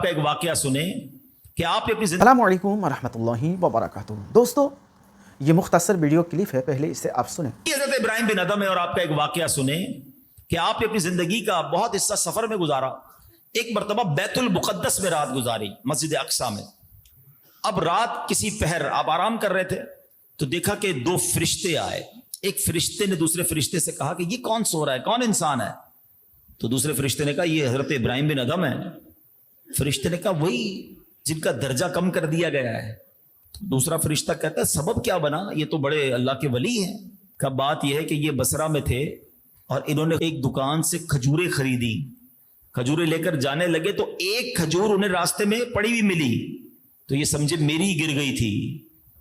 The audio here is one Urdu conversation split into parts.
کا ایک واقعہ سنیں کہ آپ اپنی زندگی السلام علیکم ورحمۃ اللہ وبرکاتہ۔ دوستو، یہ مختصر ویڈیو کلپ ہے، پہلے اسے آپ سنیں۔ حضرت ابراہیم بن ادم ہے اور آپ کا ایک واقعہ سنیں کہ آپ نے اپنی زندگی کا بہت حصہ سفر میں گزارا۔ ایک مرتبہ بیت المقدس میں رات گزاری، مسجد اقصی میں۔ اب رات کسی پہر آپ آرام کر رہے تھے تو دیکھا کہ دو فرشتے آئے۔ ایک فرشتے نے دوسرے فرشتے سے کہا کہ یہ کون سو رہا ہے، کون انسان ہے؟ تو دوسرے فرشتے نے کہا یہ حضرت ابراہیم بن ادم ہے۔ فرشتے نے کہا وہی جن کا درجہ کم کر دیا گیا ہے۔ دوسرا فرشتہ کہتا ہے سبب کیا بنا، یہ تو بڑے اللہ کے ولی ہیں۔ کا بات یہ ہے کہ یہ بصرہ میں تھے اور انہوں نے ایک دکان سے کھجوریں خریدی۔ کھجوریں لے کر جانے لگے تو ایک کھجور انہیں راستے میں پڑی ہوئی ملی، تو یہ سمجھے میری گر گئی تھی۔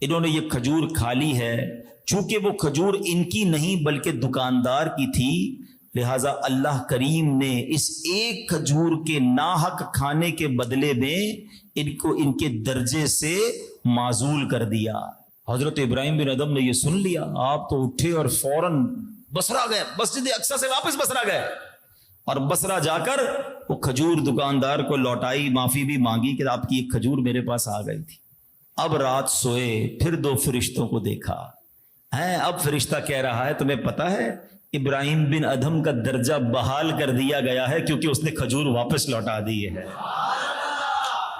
انہوں نے یہ کھجور کھا لی ہے، چونکہ وہ کھجور ان کی نہیں بلکہ دکاندار کی تھی، لہٰذا اللہ کریم نے اس ایک کھجور کے ناحق کھانے کے بدلے میں ان کو ان کے درجے سے معزول کر دیا۔ حضرت ابراہیم بن ادم نے یہ سن لیا، آپ تو اٹھے اور فوراً بصرہ گئے، مسجد اقصی سے واپس بصرہ گئے اور بصرہ جا کر وہ کھجور دکاندار کو لوٹائی، معافی بھی مانگی کہ آپ کی ایک کھجور میرے پاس آ گئی تھی۔ اب رات سوئے، پھر دو فرشتوں کو دیکھا ہے۔ اب فرشتہ کہہ رہا ہے تمہیں پتا ہے ابراہیم بن ادم کا درجہ بحال کر دیا گیا ہے کیونکہ اس نے کھجور واپس لوٹا دی ہے۔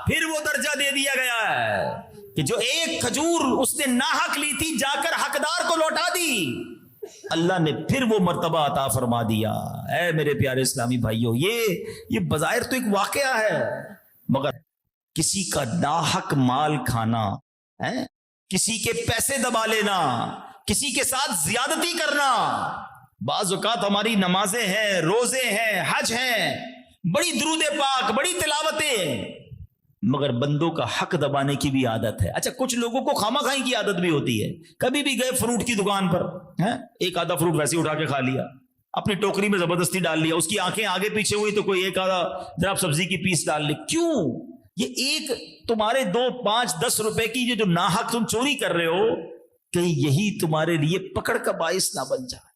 پھر وہ درجہ دے دیا گیا ہے کہ جو ایک کھجور اس نے ناحق لی تھی جا کر حقدار کو لوٹا دی، اللہ نے پھر وہ مرتبہ عطا فرما دیا۔ اے میرے پیارے اسلامی بھائیوں، یہ بظاہر تو ایک واقعہ ہے، مگر کسی کا ناحق مال کھانا، کسی کے پیسے دبا لینا، کسی کے ساتھ زیادتی کرنا، بعض اوقات ہماری نمازیں ہیں، روزے ہیں، حج ہیں، بڑی درود پاک، بڑی تلاوتیں، مگر بندوں کا حق دبانے کی بھی عادت ہے۔ اچھا، کچھ لوگوں کو خامہ خائی کی عادت بھی ہوتی ہے۔ کبھی بھی گئے فروٹ کی دکان پر، ایک آدھا فروٹ ویسے اٹھا کے کھا لیا، اپنی ٹوکری میں زبردستی ڈال لیا، اس کی آنکھیں آگے پیچھے ہوئی تو کوئی ایک آدھا جناب سبزی کی پیس ڈال لی۔ کیوں؟ یہ ایک تمہارے 2 5 10 روپے کی جو ناحق تم چوری کر رہے ہو، کہیں یہی تمہارے لیے پکڑ کا باعث نہ بن جائے۔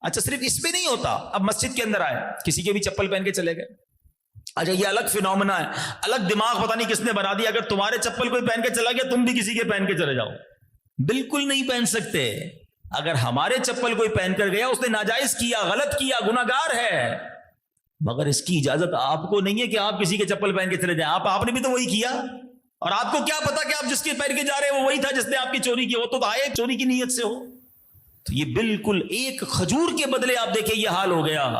اچھا، صرف اس میں نہیں ہوتا، اب مسجد کے اندر آئے، کسی کے بھی چپل پہن کے چلے گئے۔ اچھا، یہ الگ فینومنا ہے، الگ دماغ پتہ نہیں کس نے بنا دیا۔ اگر تمہارے چپل کوئی پہن کے چلا گیا، تم بھی کسی کے پہن کے چلے جاؤ، بالکل نہیں پہن سکتے۔ اگر ہمارے چپل کوئی پہن کر گیا، اس نے ناجائز کیا، غلط کیا، گناہگار ہے، مگر اس کی اجازت آپ کو نہیں ہے کہ آپ کسی کے چپل پہن کے چلے جائیں۔ آپ نے بھی تو وہی کیا، اور آپ کو کیا پتا کہ آپ جس کے پہن کے جا رہے ہیں وہ وہی تھا جس نے آپ کی چوری کی، وہ تو آئے چوری کی نیت سے ہو۔ تو یہ بالکل ایک کھجور کے بدلے آپ دیکھیں یہ حال ہو گیا۔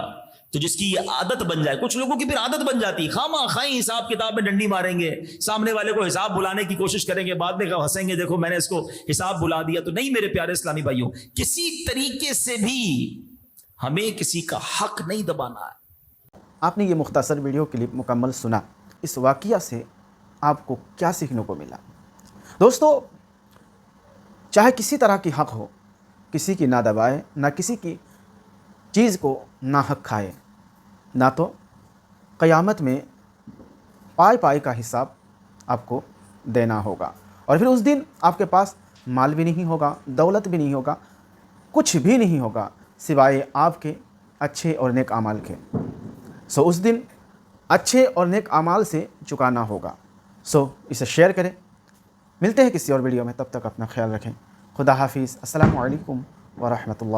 تو جس کی یہ عادت بن جائے، کچھ لوگوں کی پھر عادت بن جاتی، خامہ خائی حساب کتاب میں ڈنڈی ماریں گے، سامنے والے کو حساب بلانے کی کوشش کریں گے، بعد میں ہنسیں گے دیکھو میں نے اس کو حساب بلا دیا۔ تو نہیں میرے پیارے اسلامی بھائیوں، کسی طریقے سے بھی ہمیں کسی کا حق نہیں دبانا ہے۔ آپ نے یہ مختصر ویڈیو کلپ مکمل سنا، اس واقعہ سے آپ کو کیا سیکھنے کو ملا؟ دوستو، چاہے کسی طرح کی حق ہو، کسی کی نہ دبائے، نہ کسی کی چیز کو ناحق کھائے، نہ تو قیامت میں پائی کا حساب آپ کو دینا ہوگا، اور پھر اس دن آپ کے پاس مال بھی نہیں ہوگا، دولت بھی نہیں ہوگا، کچھ بھی نہیں ہوگا سوائے آپ کے اچھے اور نیک اعمال کے۔ اس دن اچھے اور نیک اعمال سے چکانا ہوگا۔ اسے شیئر کریں۔ ملتے ہیں کسی اور ویڈیو میں، تب تک اپنا خیال رکھیں۔ خدا حافظ۔ السلام علیکم ورحمۃ اللہ۔